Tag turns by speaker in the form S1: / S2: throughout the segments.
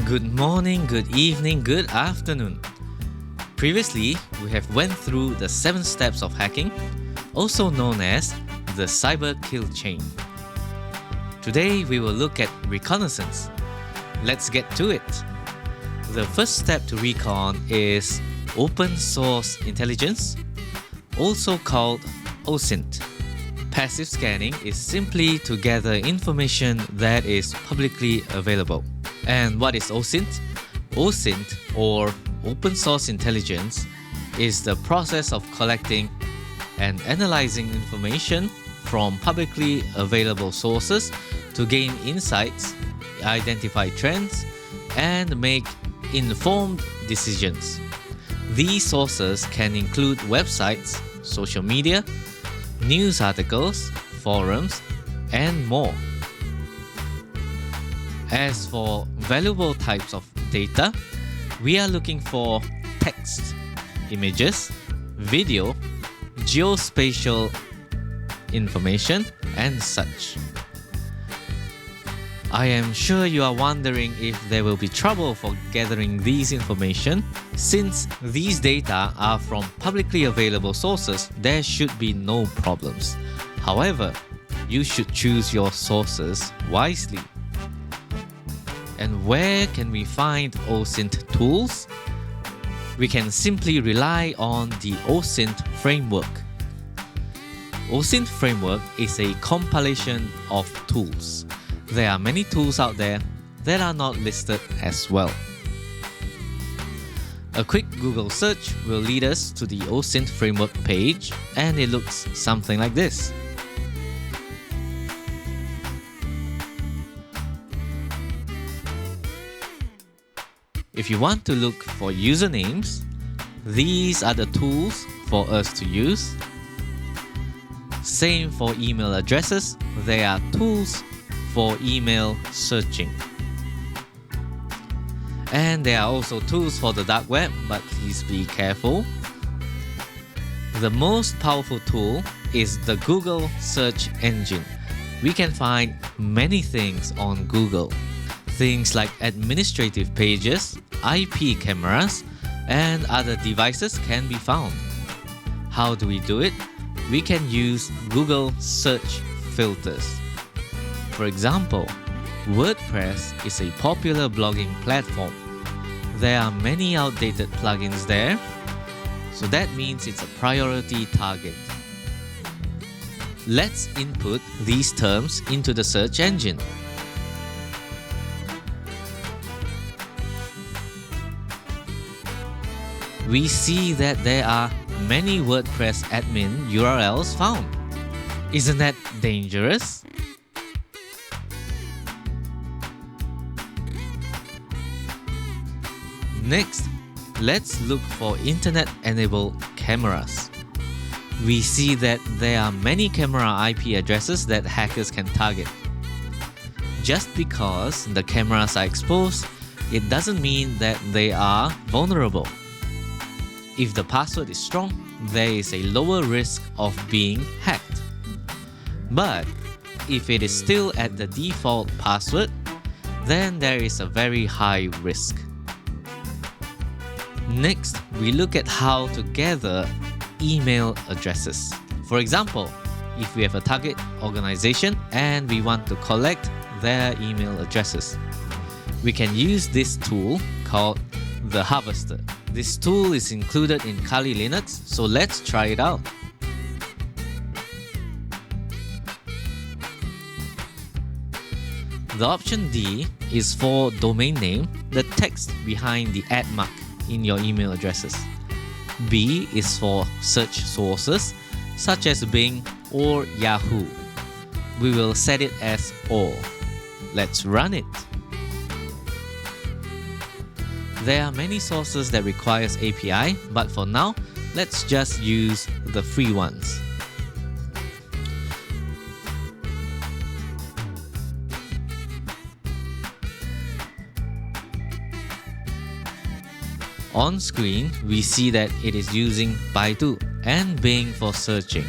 S1: Good morning, good evening, good afternoon. Previously, we have went through the 7 steps of hacking, also known as the cyber kill chain. Today, we will look at reconnaissance. Let's get to it. The first step to recon is open source intelligence, also called OSINT. Passive scanning is simply to gather information that is publicly available. And what is OSINT? OSINT, or Open Source Intelligence, is the process of collecting and analyzing information from publicly available sources to gain insights, identify trends, and make informed decisions. These sources can include websites, social media, news articles, forums, and more. As for valuable types of data, we are looking for text, images, video, geospatial information, and such. I am sure you are wondering if there will be trouble for gathering these information. Since these data are from publicly available sources, there should be no problems. However, you should choose your sources wisely. And where can we find OSINT tools? We can simply rely on the OSINT Framework. OSINT Framework is a compilation of tools. There are many tools out there that are not listed as well. A quick Google search will lead us to the OSINT Framework page, and it looks something like this. If you want to look for usernames, these are the tools for us to use. Same for email addresses, there are tools for email searching. And there are also tools for the dark web, but please be careful. The most powerful tool is the Google search engine. We can find many things on Google. Things like administrative pages, IP cameras, and other devices can be found. How do we do it? We can use Google search filters. For example, WordPress is a popular blogging platform. There are many outdated plugins there, so that means it's a priority target. Let's input these terms into the search engine. We see that there are many WordPress admin URLs found. Isn't that dangerous? Next, let's look for internet-enabled cameras. We see that there are many camera IP addresses that hackers can target. Just because the cameras are exposed, it doesn't mean that they are vulnerable. If the password is strong, there is a lower risk of being hacked. But if it is still at the default password, then there is a very high risk. Next, we look at how to gather email addresses. For example, if we have a target organization and we want to collect their email addresses, we can use this tool called theHarvester. This tool is included in Kali Linux, so let's try it out. The option D is for domain name, the text behind the @ mark in your email addresses. B is for search sources, such as Bing or Yahoo. We will set it as all. Let's run it. There are many sources that requires API, but for now, let's just use the free ones. On screen, we see that it is using Baidu and Bing for searching.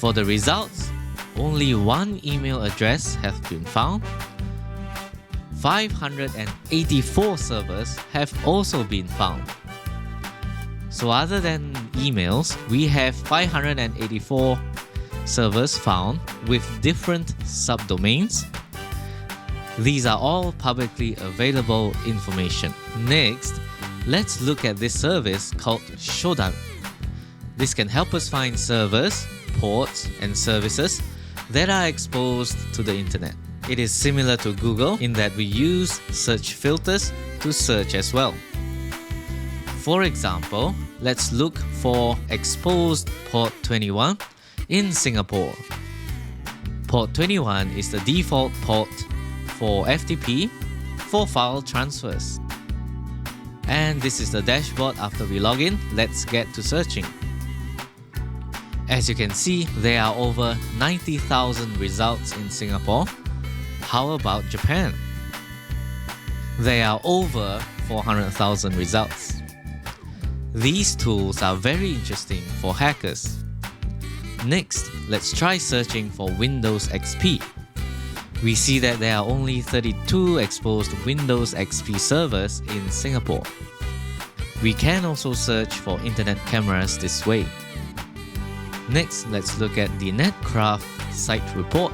S1: For the results, only one email address has been found. 584 servers have also been found. So other than emails, we have 584 servers found with different subdomains. These are all publicly available information. Next, let's look at this service called Shodan. This can help us find servers, ports, and services that are exposed to the internet. It is similar to Google in that we use search filters to search as well. For example, let's look for exposed port 21 in Singapore. Port 21 is the default port for FTP for file transfers. And this is the dashboard after we log in. Let's get to searching. As you can see, there are over 90,000 results in Singapore. How about Japan? There are over 400,000 results. These tools are very interesting for hackers. Next, let's try searching for Windows XP. We see that there are only 32 exposed Windows XP servers in Singapore. We can also search for internet cameras this way. Next, let's look at the Netcraft site report.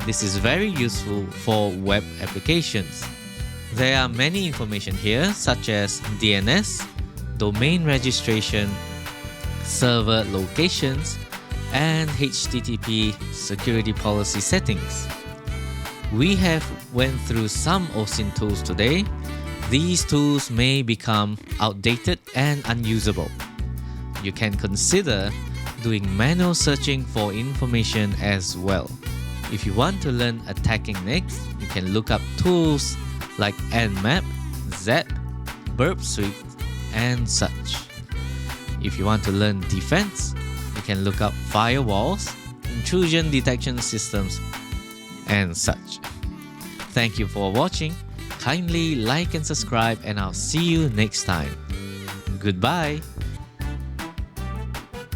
S1: This is very useful for web applications. There are many information here such as DNS, domain registration, server locations, and HTTP security policy settings. We have went through some OSINT tools today. These tools may become outdated and unusable. You can consider doing manual searching for information as well. If you want to learn attacking next, you can look up tools like Nmap, Zap, Burp Suite, and such. If you want to learn defense, you can look up firewalls, intrusion detection systems, and such. Thank you for watching. Kindly like and subscribe, and I'll see you next time. Goodbye.